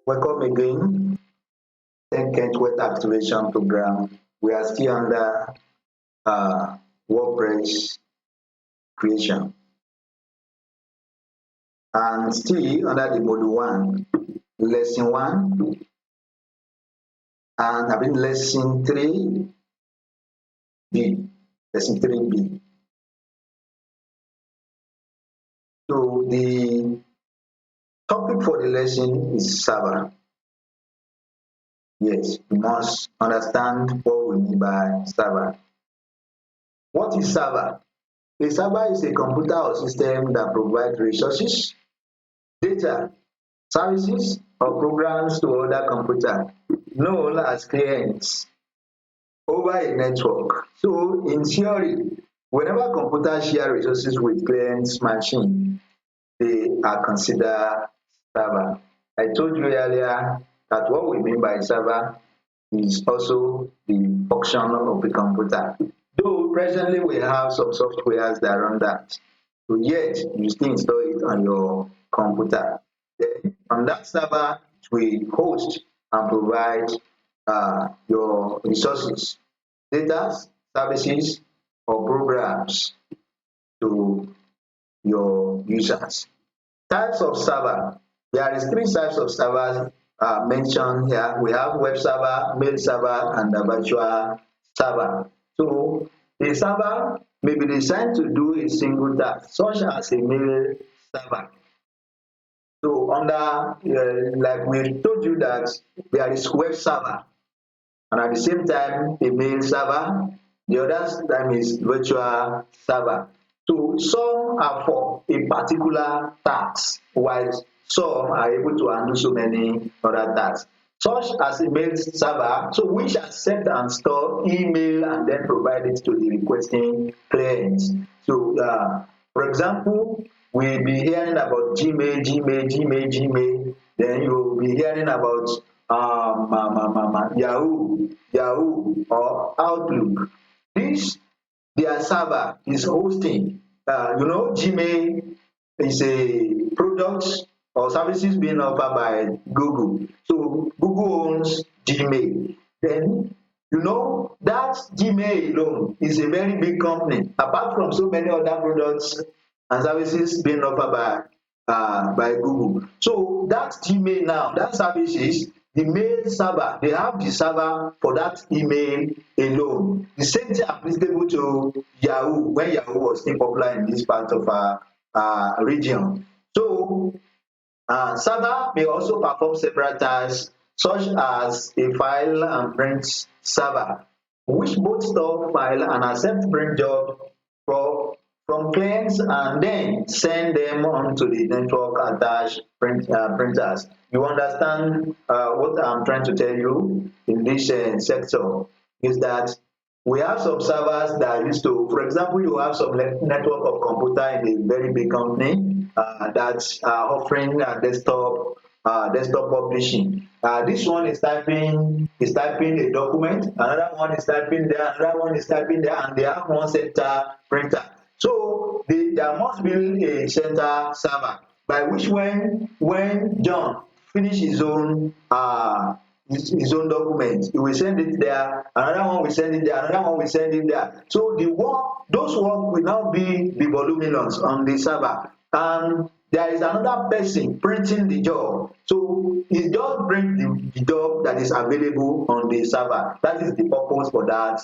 Welcome again. Kent Web Activation Program. We are still under uh, WordPress creation and still under the module one, lesson one, and having lesson 3B. Lesson 3B. So the topic for the lesson is server. Yes, we must understand what we mean by server. What is server? A server is a computer or system that provides resources, data, services, or programs to other computer known as clients over a network. So in theory, whenever computers share resources with clients machine, they are considered server. I told you earlier that what we mean by server is also the function of the computer. Though presently we have some softwares that run that, so yet you still install it on your computer. Then on that server, it will host and provide your resources, data, services, or programs to your users. Types of server. There is three types of servers mentioned here. We have web server, mail server, and a virtual server. So a server may be designed to do a single task, such as a mail server. So under like we told you that there is web server, and at the same time a mail server. The other time is virtual server. So some are for a particular task, while some are able to handle so many other tasks. Such as a mail server, so which accept and store email and then provide it to the requesting client. So for example, we'll be hearing about Gmail. Then you'll be hearing about Yahoo or Outlook. This their server is hosting. Gmail is a product or services being offered by Google. So Google owns Gmail. Then that Gmail alone is a very big company. Apart from so many other products and services being offered by Google. So that Gmail now, that services, the mail server, they have the server for that email alone. The same thing applicable to Yahoo when Yahoo was still popular in this part of our region. So server may also perform several tasks such as a file and print server, which both store file and accept print job for from clients and then send them onto the network attached printers. You understand what I'm trying to tell you in this sector is that we have some servers that are used to, for example, you have some network of computer in a very big company that are offering desktop publishing. This one is typing a document, another one is typing there, another one is typing there, and they have one center printer. So there must be a center server by which when John finish his own document, he will send it there, another one will send it there, another one will send it there. So those work will now be the voluminous on the server, and there is another person printing the job. So he just print the job that is available on the server. That is the purpose for that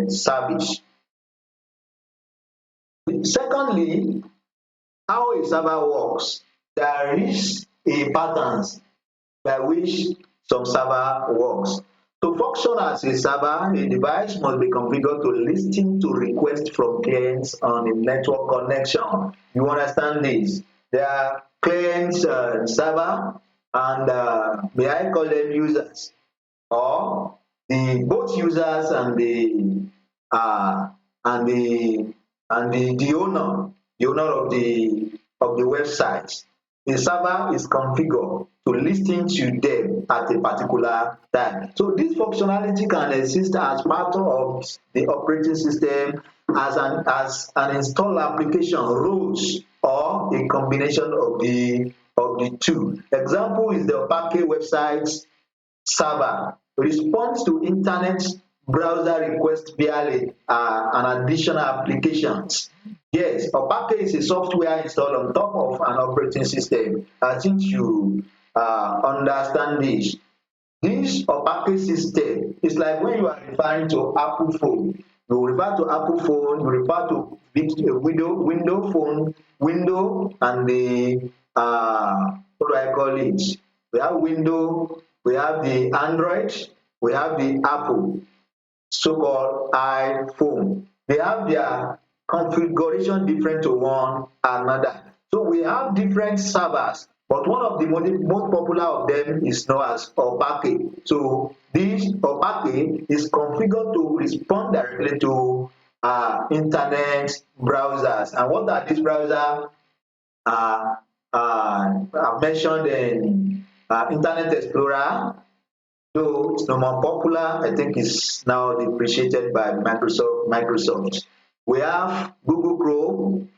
service. Secondly, how a server works. There is a patterns by which some server works. To function as a server, a device must be configured to listen to requests from clients on a network connection. You understand this? There are clients server and may I call them users, or the both users and uh, and the the owner of the website. The server is configured to listen to them at a particular time. So this functionality can exist as part of the operating system, as an installed application, rules, or a combination of the two. Example is the Opake website server responds to internet browser requests via an additional applications. Yes, Opake is a software installed on top of an operating system. I think you understand this. This Opake system is like when you are referring to Apple phone. You refer to Apple phone, you refer to window phone, window and the what do I call it? We have window, we have the Android, we have the Apple, so-called iPhone. They have their configuration different to one another. So we have different servers, but one of the most popular of them is known as Opake. So this Opake is configured to respond directly to internet browsers. And what are these browsers? Uh, I've mentioned in Internet Explorer, though it's no more popular. I think it's now depreciated by Microsoft. We have Google Chrome,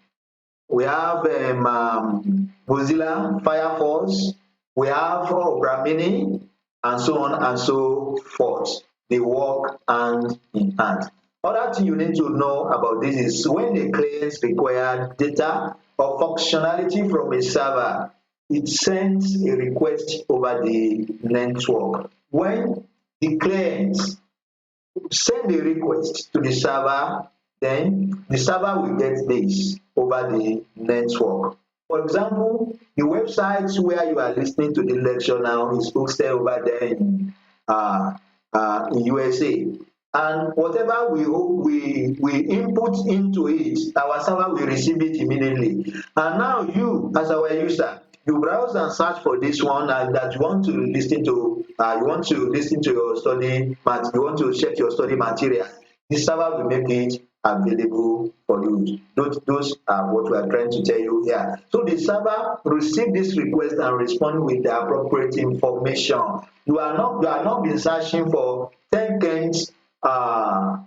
we have Mozilla Firefox, we have Opera Mini, and so on and so forth. They work hand in hand. Other thing you need to know about this is when the clients require data or functionality from a server, it sends a request over the network. When the clients send a request to the server, then the server will get this over the network. For example, the website where you are listening to the lecture now is hosted over there in USA. And whatever we input into it, our server will receive it immediately. And now you, as our user, you browse and search for this one and that you want to listen to, your study, you want to check your study material. The server will make it available for you. Those are what we are trying to tell you here. So the server receive this request and respond with the appropriate information. You are not been searching for 10 kinds a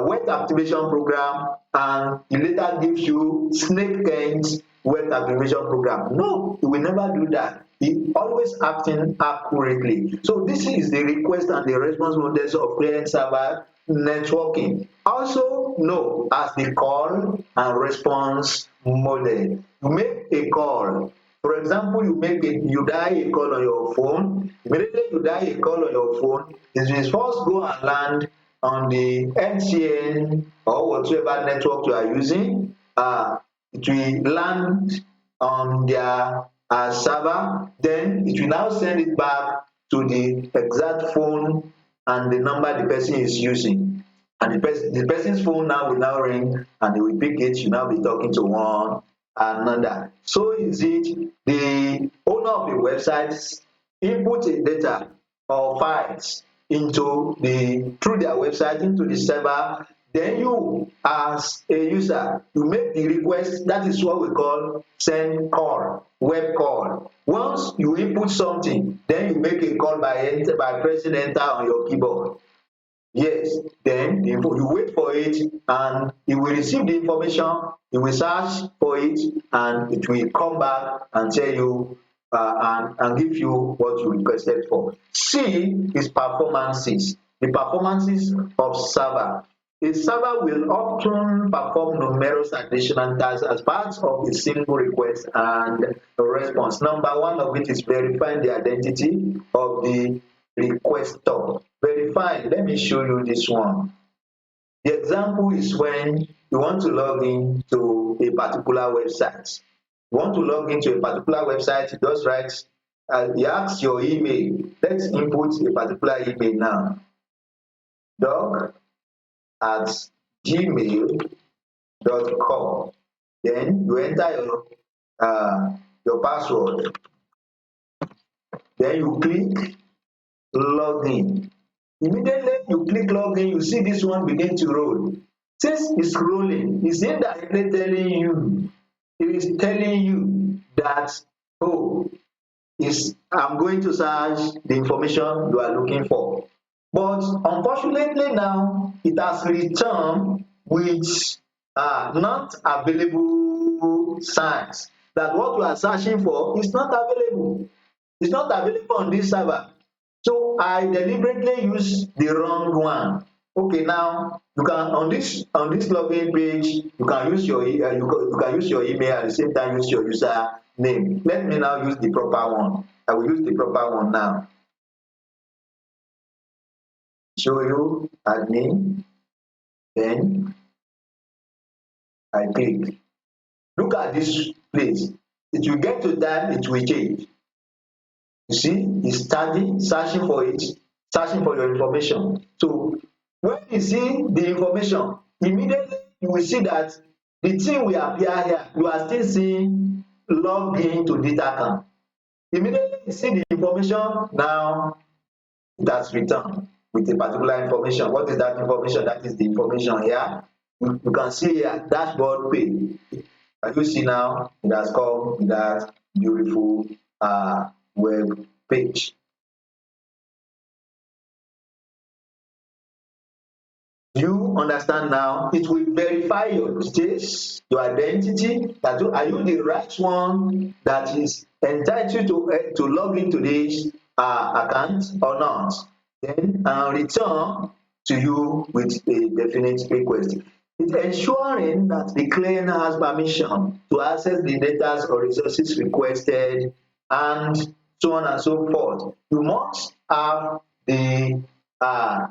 web activation program and it later gives you snake kinds web activation program. No, it will never do that. It always acting accurately. So this is the request and the response models of client server networking. Also known as the call and response model. You make a call. For example, you dial a call on your phone. Immediately you dial a call on your phone, it will first go and land on the MTN or whatever network you are using. It will land on their server, then it will now send it back to the exact phone and the number the person is using. And the person's phone now will now ring and they will pick it, you now be talking to one another. So is it the owner of the website input a data or files through their website into the server, then you as a user you make the request. That is what we call send call, web call. Once you input something, then you make a call by pressing enter on your keyboard. Yes, then you wait for it and it will receive the information, you will search for it and it will come back and tell you and give you what you requested for. C is performances. The performances of server. A server will often perform numerous additional tasks as part of a single request and response. Number one of it is verifying the identity of the requester. Verify. Let me show you this one. The example is when you want to log in to a particular website. You want to log into a particular website, you just write, you ask your email. Let's input a particular email now. doc@gmail.com. Then you enter your password. Then you click login. Immediately you click login, you see this one begin to roll. Since it's rolling, it's indirectly telling you, it is telling you that, oh, I'm going to search the information you are looking for. But unfortunately now, it has returned with not available signs. that what you are searching for is not available. It's not available on this server. So I deliberately use the wrong one. Okay, now you can on this login page, you can use your you can use your email at the same time use your user name. Let me now use the proper one. I will use the proper one now. Show you admin, then I click. Look at this place. It will get to that, it will change. You see, it's starting searching for it, searching for your information. So when you see the information, immediately you will see that the thing will appear here. You are still seeing log in to this account. Immediately you see the information, now it has returned with a particular information. What is that information? That is the information here. You can see here dashboard page. As you see now, it has come with that beautiful web page. You understand now? It will verify your details, your identity. That are you the right one that is entitled to log into this account or not? Then return to you with a definite request. It's ensuring that the client has permission to access the data or resources requested and so on and so forth. You must have the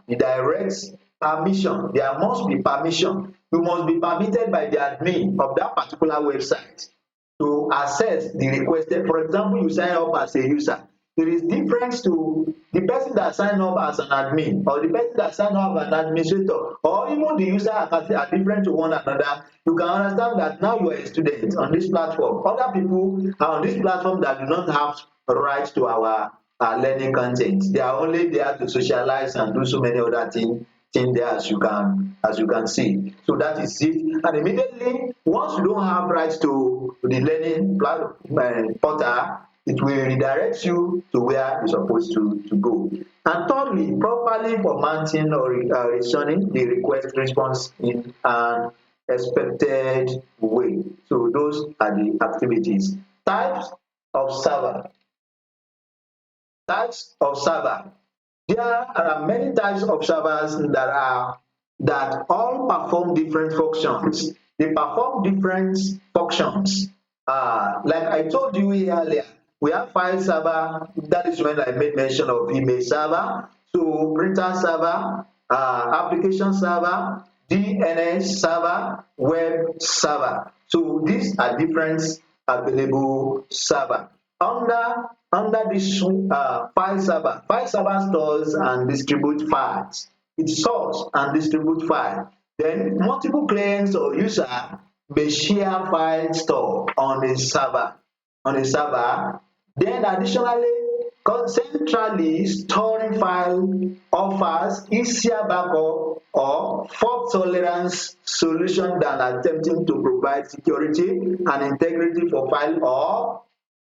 direct permission. There must be permission. You must be permitted by the admin of that particular website to access the requested. For example, you sign up as a user. There is difference to the person that sign up as an admin or the person that sign up as an administrator or even the user are different to one another. You can understand that now you are a student on this platform. Other people are on this platform that do not have right to our learning content. They are only there to socialize and do so many other things there as you can see. So that is it. And immediately once you don't have rights to the learning portal, it will redirect you to where you're supposed to go. And thirdly, properly formatting or returning the request response in an expected way. So those are the activities. Types of server. Types of server. There are many types of servers that all perform different functions. They perform different functions. Like I told you earlier, we have file server. That is when I made mention of email server. So printer server, application server, DNS server, web server. So these are different available server. Under this file server stores and distributes files. It stores and distributes files. Then multiple clients or user may share file store on a server. Then additionally, centrally storing file offers easier backup or fault tolerance solution than attempting to provide security and integrity for file or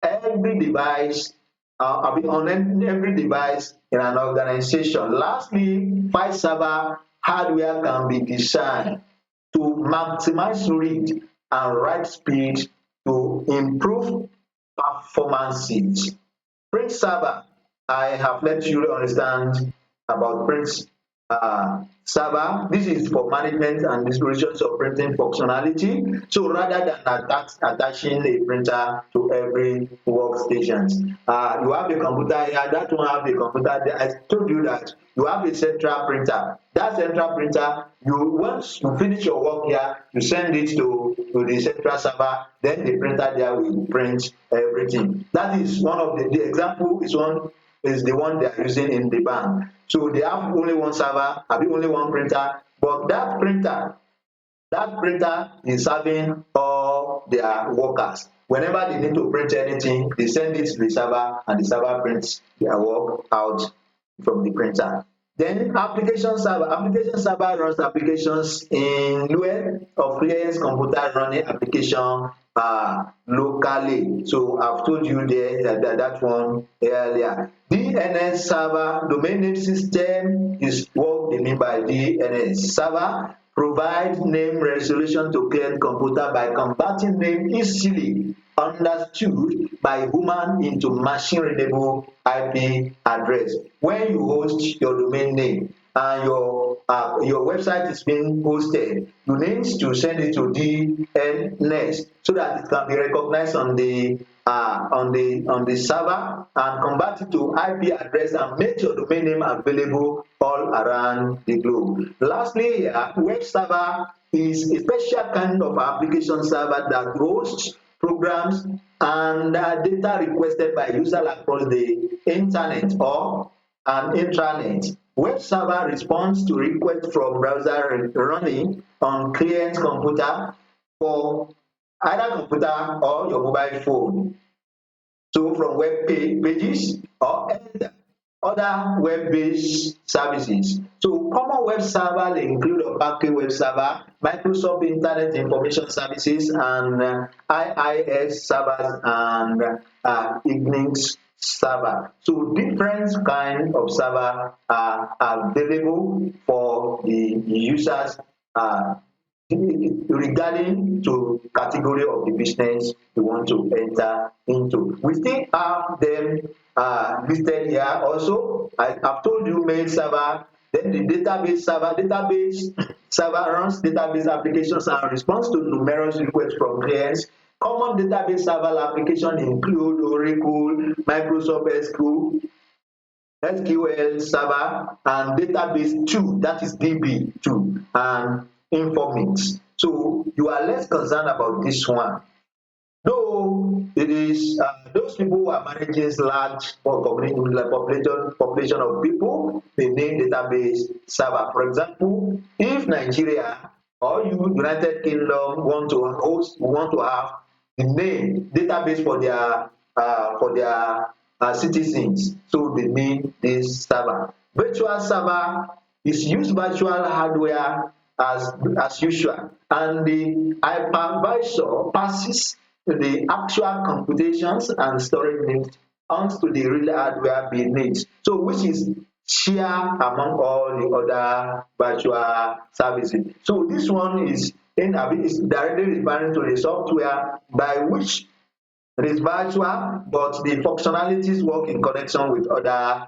every device on every device in an organization. Lastly, file server hardware can be designed to maximize read and write speed to improve performances. Print server, I have let you understand about print server. This is for management and distribution of printing functionality. So rather than attaching a printer to every workstation, you have a computer here, that one have a computer there. I told you that you have a central printer. That central printer, once you finish your work here, you send it to the central server, then the printer there will print everything. That is one of the example is the one they are using in the bank. So they have only one server, only one printer, but that printer is serving all their workers. Whenever they need to print anything, they send it to the server and the server prints their work out from the printer. Then application server runs applications in lieu of client's computer running application locally. So I've told you there that one earlier. DNS server, domain name system, is what they mean by DNS server. provide name resolution to client computer by converting name easily understood by human into machine readable IP address. When you host your domain name and your website is being hosted, you need to send it to DNS so that it can be recognized on the server and convert it to IP address and make your domain name available all around the globe. Lastly, here, web server is a special kind of application server that hosts programs and data requested by users across the internet or an intranet. Web server responds to requests from browser running on client computer for either computer or your mobile phone. So from pages or other web-based services. So common web servers include Oracle Web Server, Microsoft Internet Information Services, and IIS servers and Ignis server. So different kind of server are available for the users regarding to category of the business you want to enter into. We still have them listed here also. I've told you mail server, then the database server runs database applications and responds to numerous requests from clients. Common database server applications include Oracle, Microsoft SQL Server, and Database 2, that is DB2, and Informix. So you are less concerned about this one. Though it is those people who are managing large population of people, they need database server. For example, if Nigeria or United Kingdom want to have the name database for their citizens, so they need this server. Virtual server is used virtual hardware as usual, and the hypervisor passes the actual computations and storage needs onto the real hardware beneath, so which is share among all the other virtual services. So this one is directly referring to the software by which it is virtual, but the functionalities work in connection with other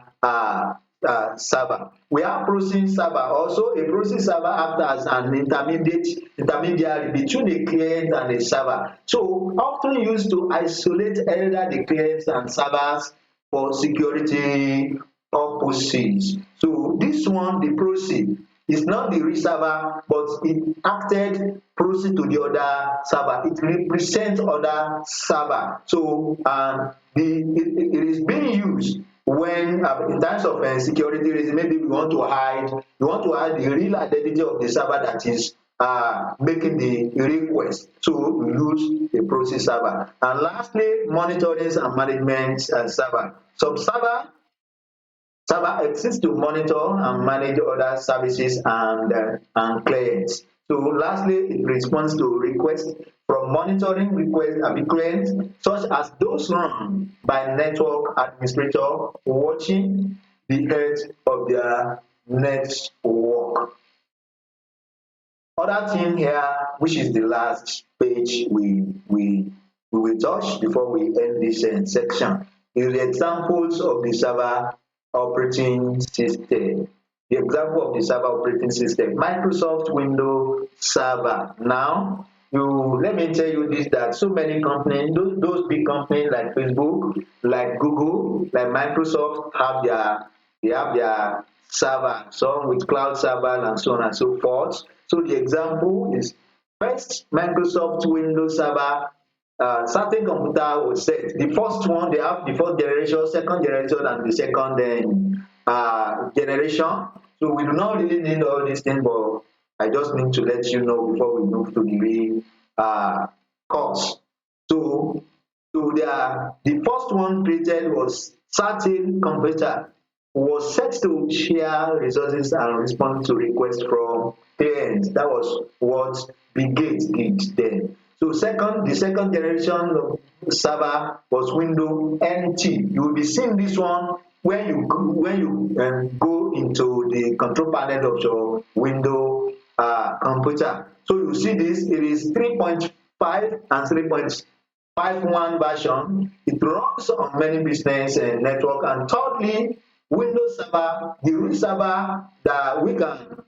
server. We have processing server also. A processing server acts as an intermediary between the client and the server. So often used to isolate either the clients and servers for security purposes. So this one, the proxy, is not the real server, but it acted proxy to the other server. It represents other server. So it is being used when in terms of security reason, maybe we want to hide the real identity of the server that is making the request. So we use a proxy server. And lastly, monitoring and management server. Some server exists to monitor and manage other services and clients. So lastly, it responds to requests from monitoring requests and clients, such as those run by network administrator watching the health of their network. Other thing here, which is the last page we will touch before we end this section, is the examples of the server operating system. The example of the server operating system, Microsoft Windows Server. Now, let me tell you this, that so many companies, those big companies like Facebook, like Google, like Microsoft they have their server, some with cloud server and so on and so forth. So the example is first Microsoft Windows Server. Certain computer was set. The first one, they have the first generation, second generation, and the second generation. So we do not really need all these things, but I just need to let you know before we move to the real course. The first one created was certain computer was set to share resources and respond to requests from clients. That was what Bill Gates did then. So the second generation of server was Windows NT. You will be seeing this one when you go into the control panel of your Windows computer. So you see this, it is 3.5 and 3.51 version. It runs on many business and network. And thirdly, Windows Server, the real server that we can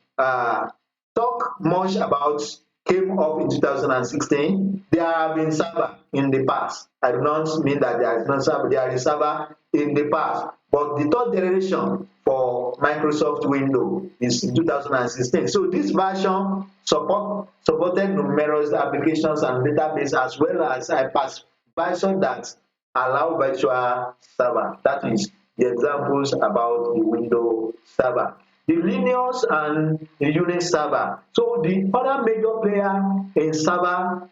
talk much about came up in 2016. There have been server in the past. I do not mean that there is no server, there is server in the past. But the third generation for Microsoft Windows is in 2016. So this version supported numerous applications and database as well as version that allow virtual server. That is the examples about the Windows Server. The Linux and the Unix server. So the other major player in server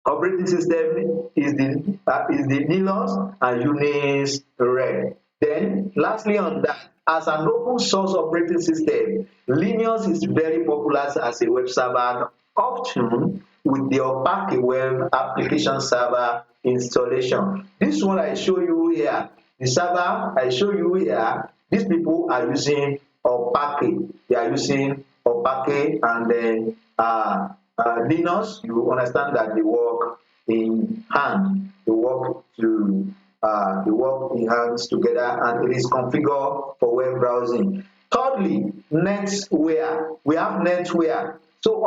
operating system is the Linux and Unix Red. Then lastly on that, as an open source operating system, Linux is very popular as a web server, often with the opaque web application server installation. This one I show you here, the server I show you here, these people are using opaque. They are using opaque, and then Linux, you understand that they work in hand. They work in hands together, and it is configured for web browsing. Thirdly, NetWare. We have NetWare. So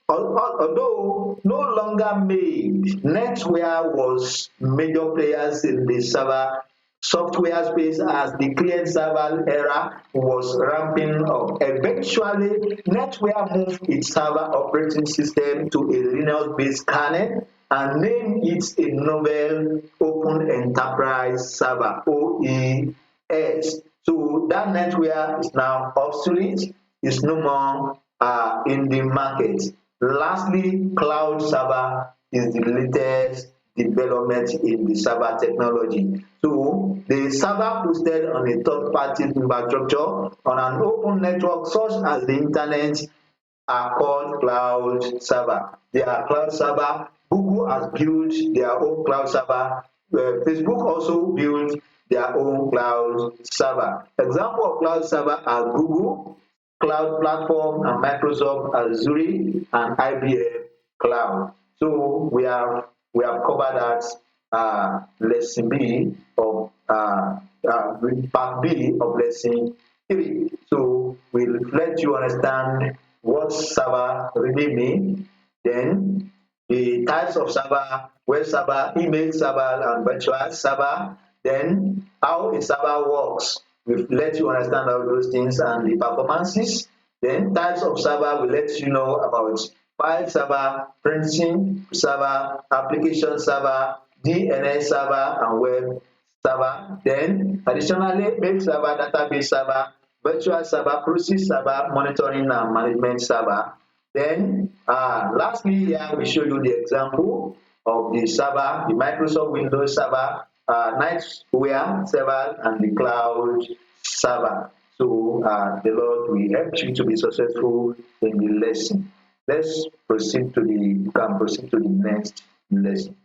although no longer made, NetWare was major players in the server software space as the client server era was ramping up. Eventually, NetWare moved its server operating system to a Linux-based kernel and named it a novel Open Enterprise Server (OES). So that NetWare is now obsolete, is no more in the market. Lastly, cloud server is the latest development in the server technology. So the server hosted on a third-party infrastructure on an open network such as the internet are called cloud server. They are cloud server. Google has built their own cloud server. Facebook also built their own cloud server. Example of cloud server are Google Cloud Platform and Microsoft Azure and IBM Cloud. So we have covered that lesson B of part B of lesson 3. So we'll let you understand what server really means, then the types of server, web server, email server, and virtual server, then how a server works. We'll let you understand all those things and the performances. Then types of server will let you know about file server, printing server, application server, DNS server, and web server. Then additionally, mail server, database server, virtual server, process server, monitoring and management server. Then lastly, here we show you the example of the server, the Microsoft Windows server, NetWare server, and the cloud server. So the Lord will help you to be successful in the lesson. Let's proceed to the, you can proceed to the next lesson.